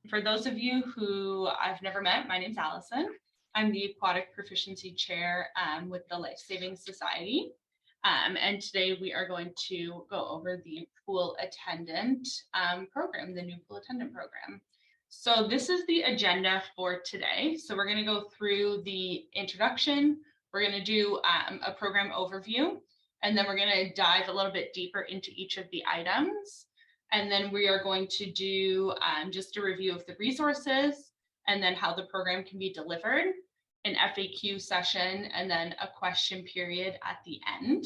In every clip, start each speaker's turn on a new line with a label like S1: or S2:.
S1: For those of you who I've never met, my name's Allison. I'm the Aquatic Proficiency Chair with the Life Saving Society. And today we are going to go over the Pool Attendant program, the new Pool Attendant program. So this is the agenda for today. So we're going to go through the introduction. We're going to do a program overview, and then we're going to dive a little bit deeper into each of the items. And then we are going to do just a review of the resources and then how the program can be delivered, an FAQ session, and then a question period at the end.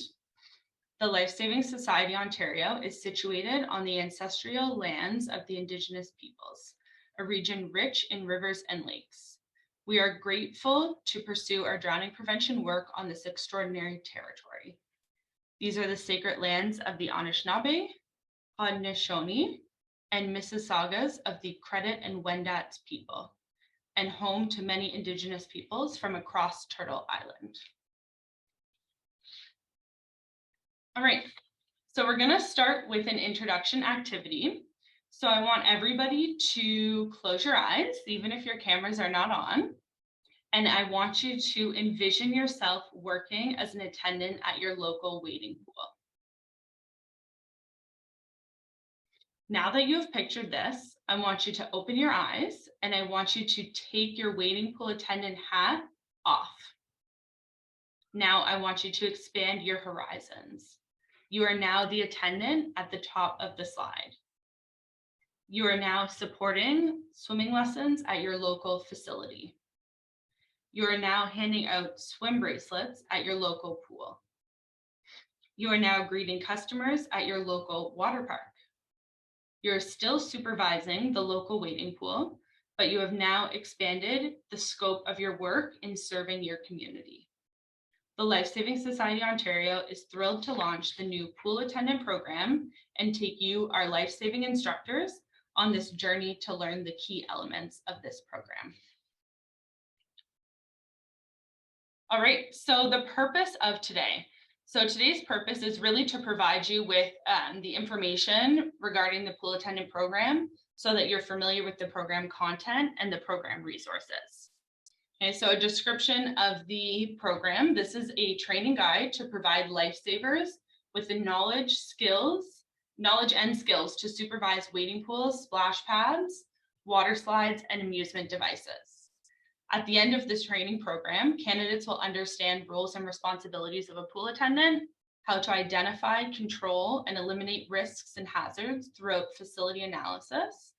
S1: The Life Saving Society Ontario is situated on the ancestral lands of the Indigenous peoples, a region rich in rivers and lakes. We are grateful to pursue our drowning prevention work on this extraordinary territory. These are the sacred lands of the Anishinaabe, Haudenosaunee, and Mississaugas of the Credit and Wendat people, and home to many Indigenous peoples from across Turtle Island. All right, so we're going to start with an introduction activity. So I want everybody to close your eyes, even if your cameras are not on, and I want you to envision yourself working as an attendant at your local wading pool. Now that you have pictured this, I want you to open your eyes and I want you to take your wading pool attendant hat off. Now I want you to expand your horizons. You are now the attendant at the top of the slide. You are now supporting swimming lessons at your local facility. You are now handing out swim bracelets at your local pool. You are now greeting customers at your local water park. You're still supervising the local wading pool, but you have now expanded the scope of your work in serving your community. The Life Saving Society Ontario is thrilled to launch the new Pool Attendant program and take you, our life-saving instructors, on this journey to learn the key elements of this program. All right, so the purpose of today. So today's purpose is really to provide you with the information regarding the Pool Attendant program so that you're familiar with the program content and the program resources. Okay, so a description of the program. This is a training guide to provide lifesavers with the knowledge and skills to supervise wading pools, splash pads, water slides, and amusement devices. At the end of this training program, candidates will understand roles and responsibilities of a pool attendant, how to identify, control, and eliminate risks and hazards throughout facility analysis,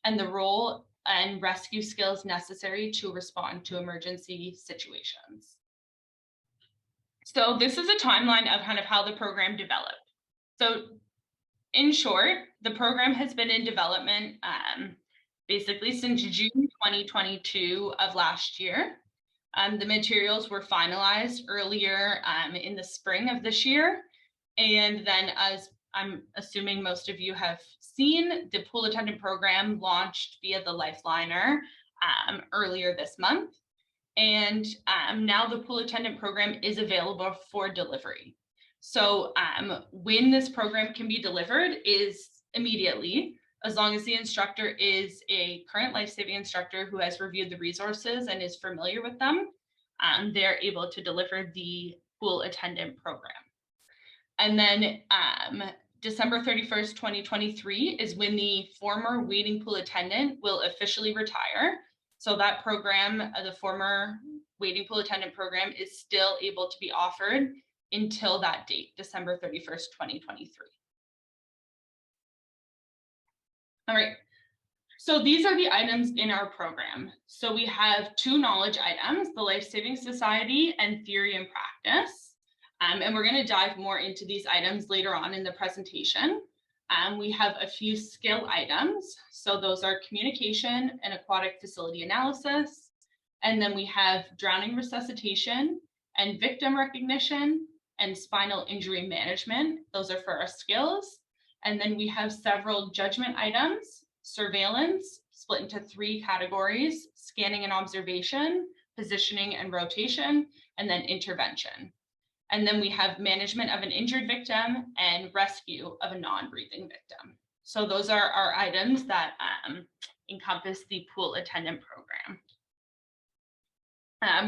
S1: and the role and rescue skills necessary to respond to emergency situations. So this is a timeline of kind of how the program developed. So in short, the program has been in development basically since June 2022 of last year. The materials were finalized earlier in the spring of this year. And then, as I'm assuming most of you have seen, the Pool Attendant program launched via the Lifeliner earlier this month. And now the Pool Attendant program is available for delivery. So when this program can be delivered is immediately, as long as the instructor is a current life-saving instructor who has reviewed the resources and is familiar with them, they're able to deliver the Pool Attendant program. And then December 31st, 2023 is when the former wading pool attendant will officially retire. So that program, the former wading pool attendant program, is still able to be offered until that date, December 31st, 2023. All right, so these are the items in our program. So we have two knowledge items, the Life Saving Society and Theory and Practice. And we're going to dive more into these items later on in the presentation. We have a few skill items. So those are communication and aquatic facility analysis. And then we have drowning resuscitation and victim recognition and spinal injury management. Those are for our skills. And then we have several judgment items, surveillance, split into three categories: scanning and observation, positioning and rotation, and then intervention. And then we have management of an injured victim and rescue of a non-breathing victim. So those are our items that encompass the pool attendant program.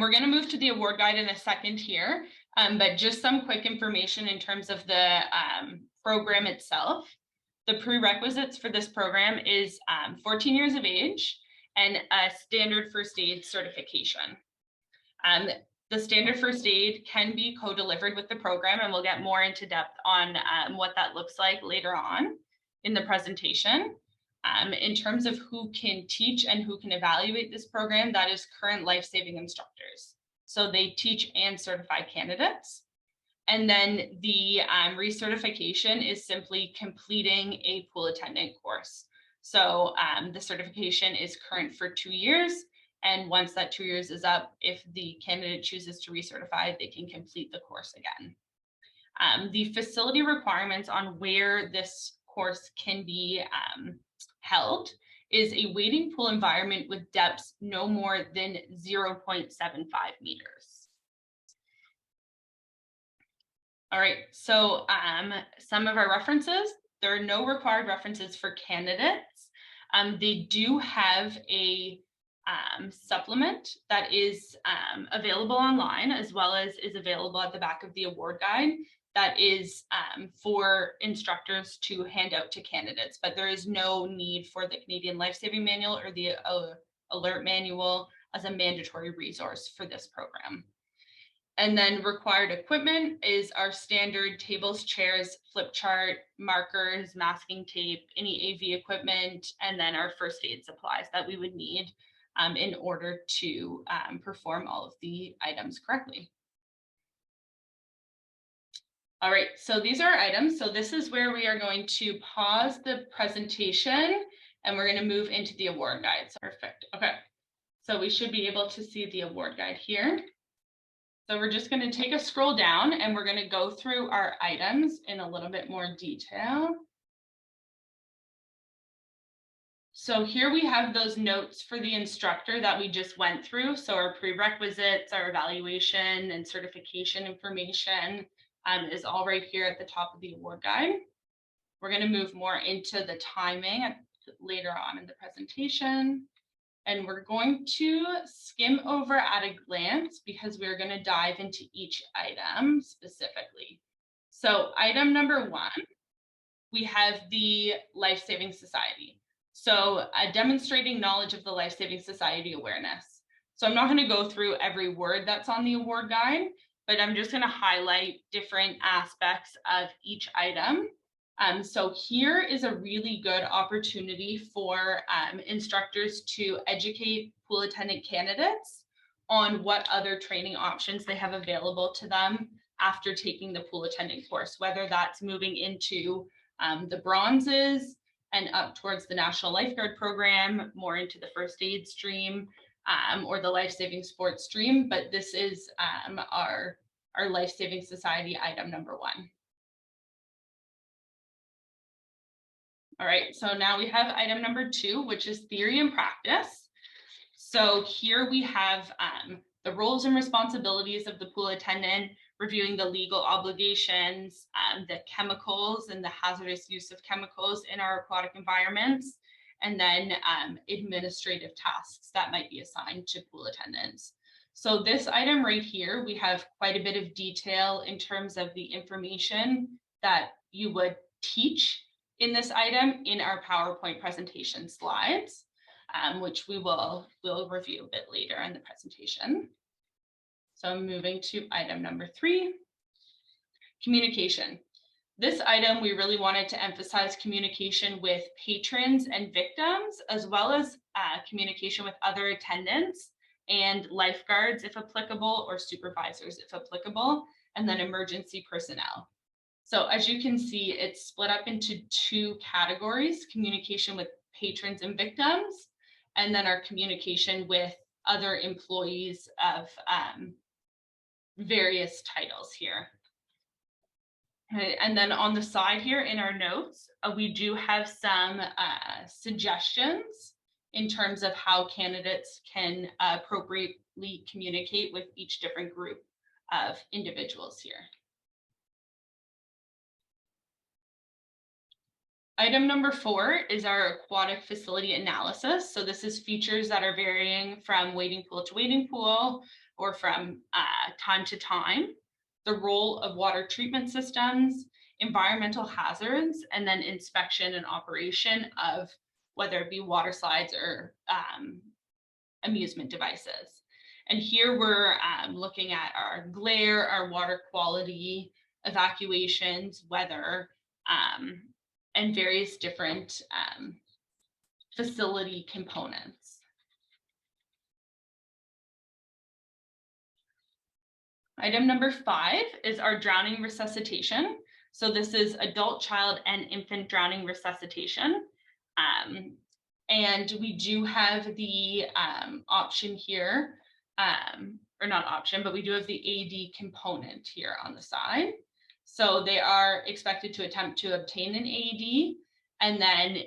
S1: We're going to move to the award guide in a second here, but just some quick information in terms of the program itself. The prerequisites for this program is 14 years of age and a standard first aid certification. The standard first aid can be co-delivered with the program, and we'll get more into depth on what that looks like later on in the presentation. In terms of who can teach and who can evaluate this program, that is current life-saving instructors. So they teach and certify candidates. And then the recertification is simply completing a pool attendant course. So the certification is current for 2 years. And once that 2 years is up, if the candidate chooses to recertify, they can complete the course again. The facility requirements on where this course can be held is a wading pool environment with depths no more than 0.75 meters. All right, so some of our references, there are no required references for candidates. They do have a supplement that is available online, as well as is available at the back of the award guide that is for instructors to hand out to candidates, but there is no need for the Canadian Life-Saving Manual or the Alert Manual as a mandatory resource for this program. And then required equipment is our standard tables, chairs, flip chart, markers, masking tape, any AV equipment, and then our first aid supplies that we would need in order to perform all of the items correctly. All right, so these are our items. So this is where we are going to pause the presentation and we're going to move into the award guide. So perfect. Okay, so we should be able to see the award guide here. So we're just going to take a scroll down and we're going to go through our items in a little bit more detail. So here we have those notes for the instructor that we just went through. So our prerequisites, our evaluation and certification information is all right here at the top of the award guide. We're going to move more into the timing later on in the presentation. And we're going to skim over at a glance because we're going to dive into each item specifically. So item number 1, we have the Life-Saving Society. So demonstrating knowledge of the Life-Saving Society awareness. So I'm not going to go through every word that's on the award guide, but I'm just going to highlight different aspects of each item. So here is a really good opportunity for instructors to educate pool attendant candidates on what other training options they have available to them after taking the pool attendant course, whether that's moving into the bronzes and up towards the National Lifeguard Program, more into the first aid stream, or the life-saving sports stream. But this is our Life-Saving Society item number 1. All right, so now we have item number 2, which is theory and practice. So here we have the roles and responsibilities of the pool attendant, reviewing the legal obligations, the chemicals and the hazardous use of chemicals in our aquatic environments, and then administrative tasks that might be assigned to pool attendants. So this item right here, we have quite a bit of detail in terms of the information that you would teach in this item in our PowerPoint presentation slides, which we'll review a bit later in the presentation. So moving to item number 3, communication. This item, we really wanted to emphasize communication with patrons and victims, as well as communication with other attendants and lifeguards, if applicable, or supervisors, if applicable, and then emergency personnel. So as you can see, it's split up into 2 categories: communication with patrons and victims, and then our communication with other employees of various titles here. Okay, and then on the side here in our notes, we do have some suggestions in terms of how candidates can appropriately communicate with each different group of individuals here. Item number 4 is our aquatic facility analysis. So this is features that are varying from wading pool to wading pool or from time to time. The role of water treatment systems, environmental hazards, and then inspection and operation of whether it be water slides or amusement devices. And here we're looking at our glare, our water quality, evacuations, weather, and various different facility components. Item number 5 is our drowning resuscitation. So this is adult, child, and infant drowning resuscitation. And we do have the option here, or not option, but we do have the AD component here on the side. So they are expected to attempt to obtain an AED, and then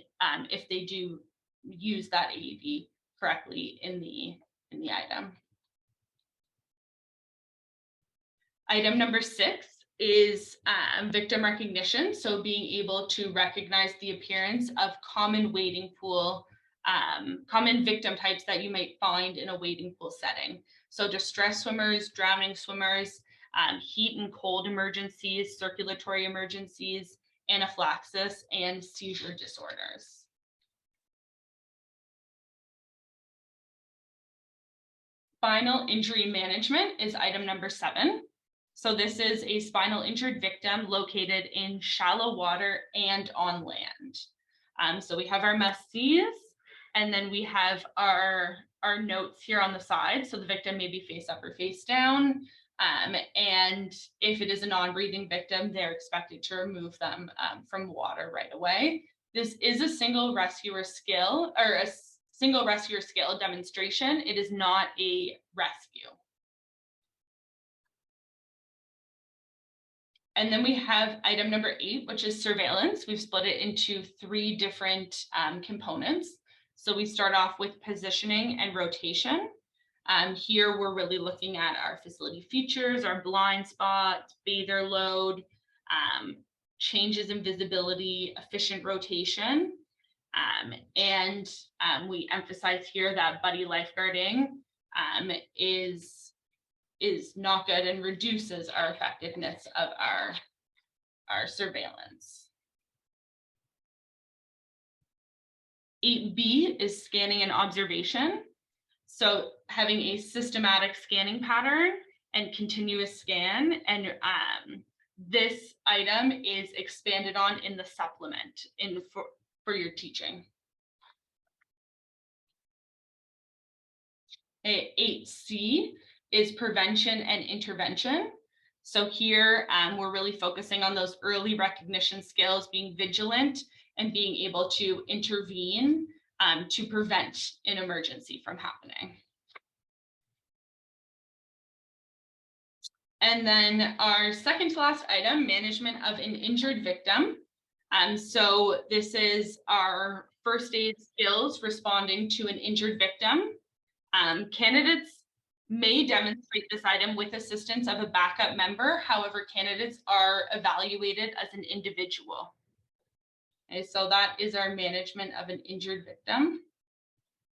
S1: if they do use that AED correctly in the item. Item number 6 is victim recognition. So being able to recognize the appearance of common wading pool, common victim types that you might find in a wading pool setting. So distress swimmers, drowning swimmers, heat and cold emergencies, circulatory emergencies, anaphylaxis, and seizure disorders. Spinal injury management is item number 7. So this is a spinal injured victim located in shallow water and on land. So we have our must-sees, and then we have our notes here on the side. So the victim may be face up or face down. And if it is a non-breathing victim, they're expected to remove them from water right away. This is a single rescuer skill, or a single rescuer skill demonstration. It is not a rescue. And then we have item number 8, which is surveillance. We've split it into 3 different components. So we start off with positioning and rotation. Here we're really looking at our facility features, our blind spots, bather load, changes in visibility, efficient rotation. And we emphasize here that buddy lifeguarding is not good and reduces our effectiveness of our surveillance. 8B is scanning and observation. So having a systematic scanning pattern and continuous scan, and this item is expanded on in the supplement for your teaching. 8C is prevention and intervention. So here we're really focusing on those early recognition skills, being vigilant and being able to intervene to prevent an emergency from happening. And then our second to last item, management of an injured victim. So this is our first aid skills responding to an injured victim. Candidates may demonstrate this item with assistance of a backup member. However, candidates are evaluated as an individual. Okay, so that is our management of an injured victim.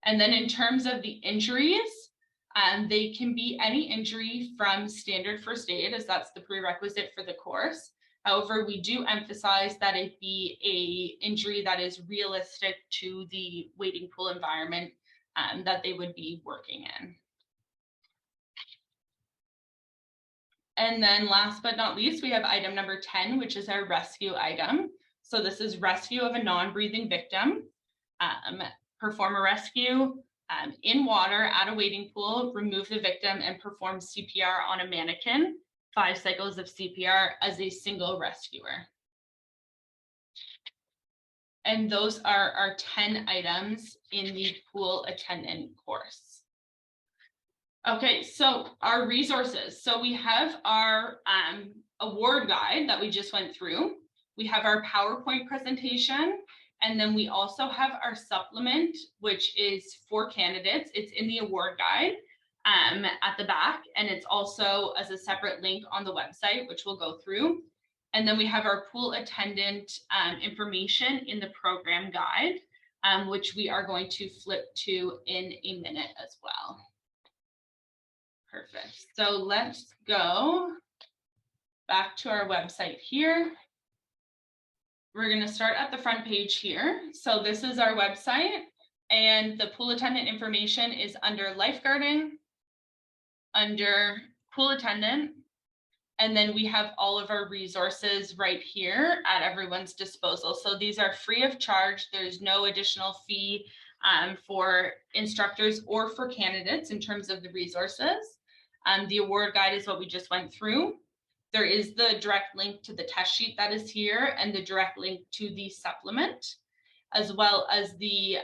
S1: And then in terms of the injuries, they can be any injury from standard first aid, as that's the prerequisite for the course. However, we do emphasize that it be an injury that is realistic to the wading pool environment that they would be working in. And then last but not least, we have item number 10, which is our rescue item. So this is rescue of a non-breathing victim. Perform a rescue in water at a wading pool, remove the victim, and perform CPR on a mannequin, 5 cycles of CPR as a single rescuer. And those are our 10 items in the pool attendant course. Okay, so our resources. So we have our award guide that we just went through. We have our PowerPoint presentation, and then we also have our supplement, which is for candidates. It's in the award guide at the back, and it's also as a separate link on the website, which we'll go through. And then we have our pool attendant information in the program guide, which we are going to flip to in a minute as well. Perfect. So let's go back to our website here. We're going to start at the front page here. So this is our website, and the pool attendant information is under lifeguarding, under pool attendant, and then we have all of our resources right here at everyone's disposal. So these are free of charge. There's no additional fee for instructors or for candidates in terms of the resources. The award guide is what we just went through. There is the direct link to the test sheet that is here and the direct link to the supplement, as well as the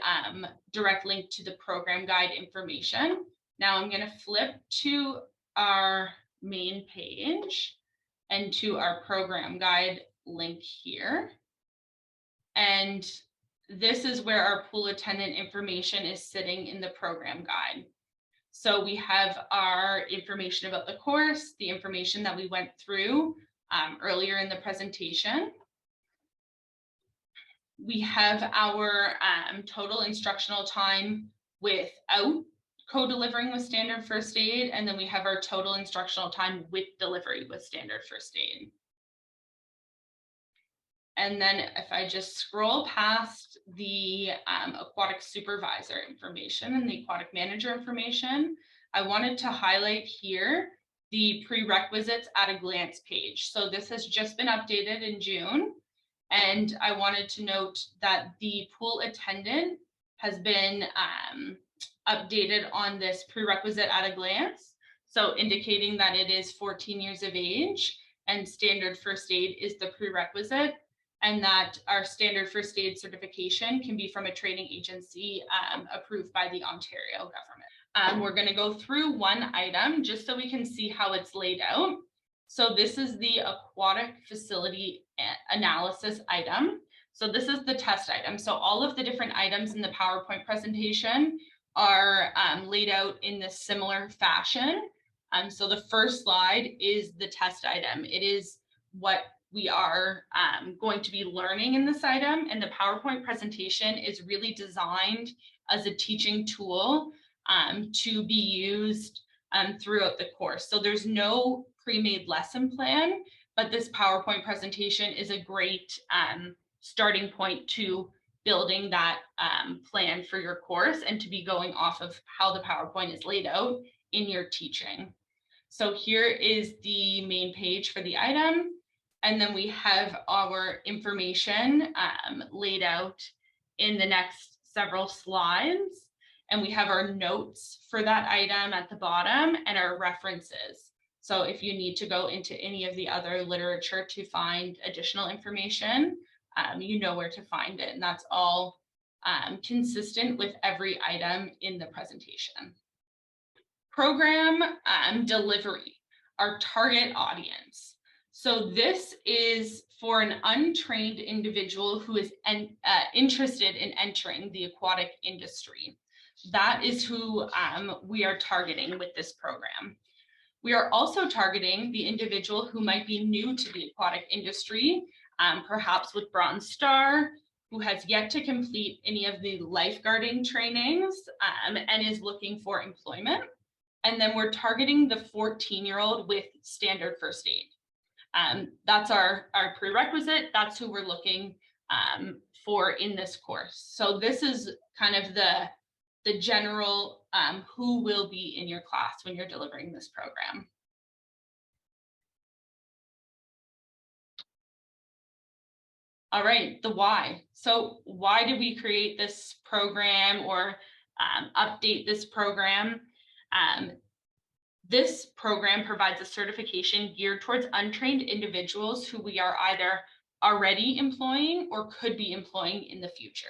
S1: direct link to the program guide information. Now I'm going to flip to our main page and to our program guide link here. And this is where our pool attendant information is sitting in the program guide. So we have our information about the course, the information that we went through earlier in the presentation. We have our total instructional time without co-delivering with standard first aid, and then we have our total instructional time with delivery with standard first aid. And then if I just scroll past the aquatic supervisor information and the aquatic manager information, I wanted to highlight here the prerequisites at a glance page. So this has just been updated in June. And I wanted to note that the pool attendant has been updated on this prerequisite at a glance. So indicating that it is 14 years of age and standard first aid is the prerequisite, and that our standard first aid certification can be from a training agency approved by the Ontario government. We're going to go through one item just so we can see how it's laid out. So this is the aquatic facility analysis item. So this is the test item. So all of the different items in the PowerPoint presentation are laid out in this similar fashion. So the first slide is the test item. It is what we are going to be learning in this item, and the PowerPoint presentation is really designed as a teaching tool to be used throughout the course. So there's no pre-made lesson plan, but this PowerPoint presentation is a great starting point to building that plan for your course and to be going off of how the PowerPoint is laid out in your teaching. So here is the main page for the item. And then we have our information laid out in the next several slides. And we have our notes for that item at the bottom and our references. So if you need to go into any of the other literature to find additional information, you know where to find it. And that's all consistent with every item in the presentation. Program delivery, our target audience. So this is for an untrained individual who is interested in entering the aquatic industry. That is who we are targeting with this program. We are also targeting the individual who might be new to the aquatic industry, perhaps with Bronze Star, who has yet to complete any of the lifeguarding trainings and is looking for employment. And then we're targeting the 14-year-old with standard first aid. That's our prerequisite. That's who we're looking for in this course. So this is kind of the general who will be in your class when you're delivering this program. All right, the why. So why did we create this program or update this program? This program provides a certification geared towards untrained individuals who we are either already employing or could be employing in the future.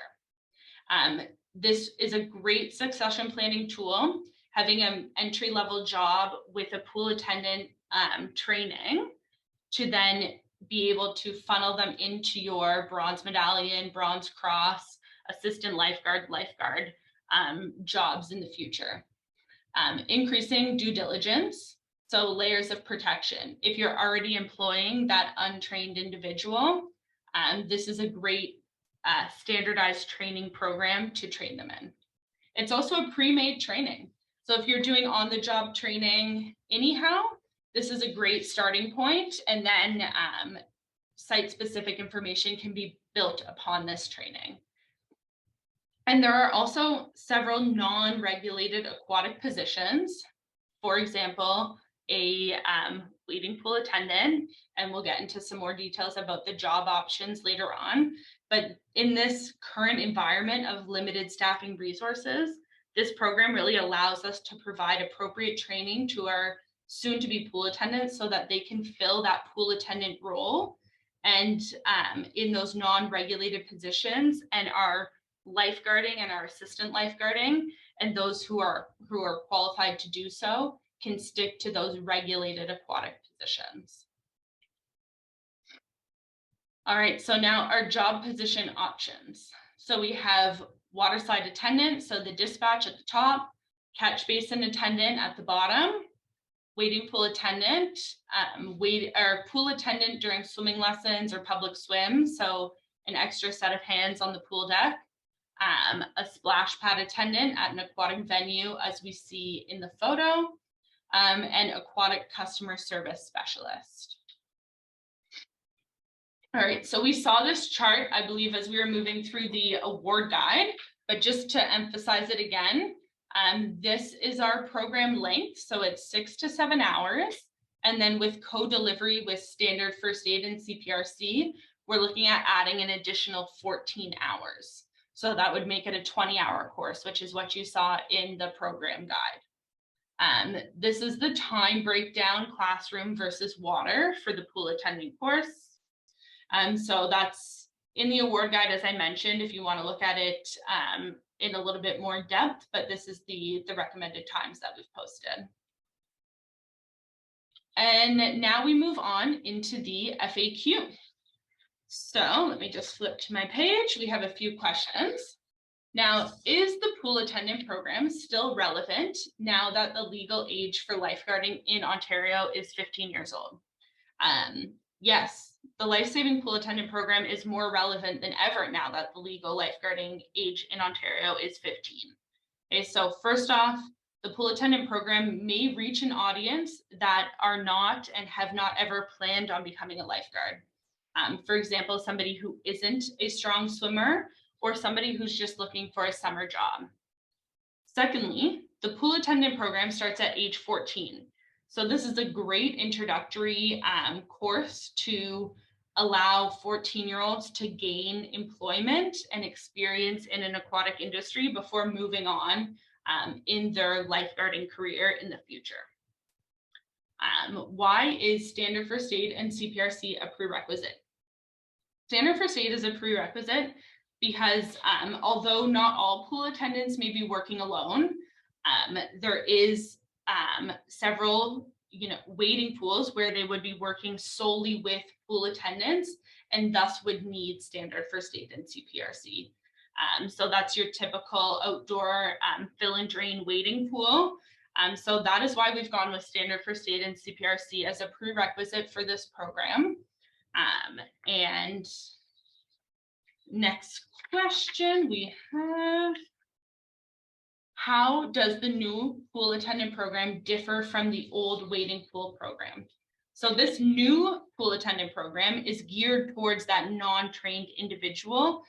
S1: This is a great succession planning tool. Having an entry-level job with a pool attendant training to then be able to funnel them into your bronze medallion, bronze cross, assistant lifeguard jobs in the future. Increasing due diligence. So layers of protection. If you're already employing that untrained individual, this is a great standardized training program to train them in. It's also a pre-made training. So if you're doing on-the-job training anyhow, this is a great starting point, and then site-specific information can be built upon this training. And there are also several non-regulated aquatic positions. For example, a wading pool attendant, and we'll get into some more details about the job options later on. But in this current environment of limited staffing resources, this program really allows us to provide appropriate training to our soon-to-be pool attendants so that they can fill that pool attendant role and in those non-regulated positions, and our lifeguarding and our assistant lifeguarding and those who are qualified to do so can stick to those regulated aquatic positions. All right, so now our job position options. So we have waterside attendant, so the dispatch at the top, catch basin attendant at the bottom, wading pool attendant, or pool attendant during swimming lessons or public swim, so an extra set of hands on the pool deck, a splash pad attendant at an aquatic venue, as we see in the photo, and aquatic customer service specialist. All right, so we saw this chart, I believe, as we were moving through the award guide, but just to emphasize it again, this is our program length, so it's 6 to 7 hours. And then with co-delivery with standard first aid and CPRC, we're looking at adding an additional 14 hours. So that would make it a 20-hour course, which is what you saw in the program guide. This is the time breakdown, classroom versus water for the pool attending course. So that's in the award guide, as I mentioned, if you want to look at it in a little bit more depth, but this is the recommended times that we've posted. And now we move on into the FAQ. So let me just flip to my page. We have a few questions. Now, is the pool attendant program still relevant now that the legal age for lifeguarding in Ontario is 15 years old? Yes, the life-saving pool attendant program is more relevant than ever now that the legal lifeguarding age in Ontario is 15. Okay, so first off, the pool attendant program may reach an audience that are not and have not ever planned on becoming a lifeguard. For example, somebody who isn't a strong swimmer or somebody who's just looking for a summer job. Secondly, the pool attendant program starts at age 14. So this is a great introductory course to allow 14-year-olds to gain employment and experience in an aquatic industry before moving on in their lifeguarding career in the future. Why is standard first aid and CPRC a prerequisite? Standard first aid is a prerequisite because although not all pool attendants may be working alone, there is several wading pools where they would be working solely with pool attendants and thus would need standard first aid and CPRC. So that's your typical outdoor fill and drain wading pool. So that is why we've gone with standard first aid and CPRC as a prerequisite for this program. And next question we have, how does the new pool attendant program differ from the old wading pool program? So this new pool attendant program is geared towards that non-trained individual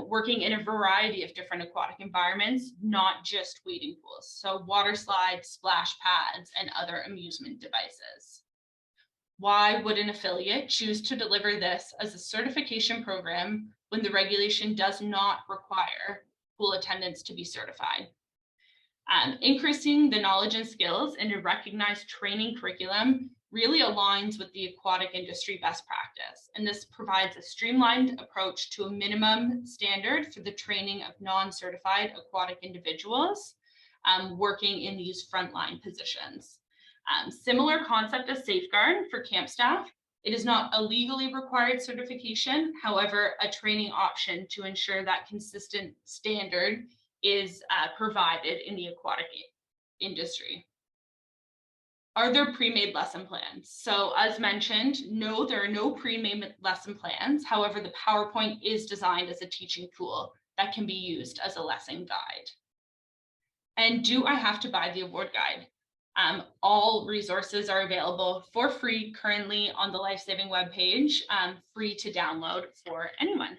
S1: working in a variety of different aquatic environments, not just wading pools. So water slides, splash pads, and other amusement devices. Why would an affiliate choose to deliver this as a certification program when the regulation does not require pool attendants to be certified? Increasing the knowledge and skills in a recognized training curriculum really aligns with the aquatic industry best practice. And this provides a streamlined approach to a minimum standard for the training of non-certified aquatic individuals working in these frontline positions. Similar concept as safeguard for camp staff. It is not a legally required certification, however, a training option to ensure that consistent standard is provided in the aquatic industry. Are there pre-made lesson plans? So as mentioned, no, there are no pre-made lesson plans. However, the PowerPoint is designed as a teaching tool that can be used as a lesson guide. And do I have to buy the award guide? All resources are available for free currently on the Life Saving webpage, free to download for anyone.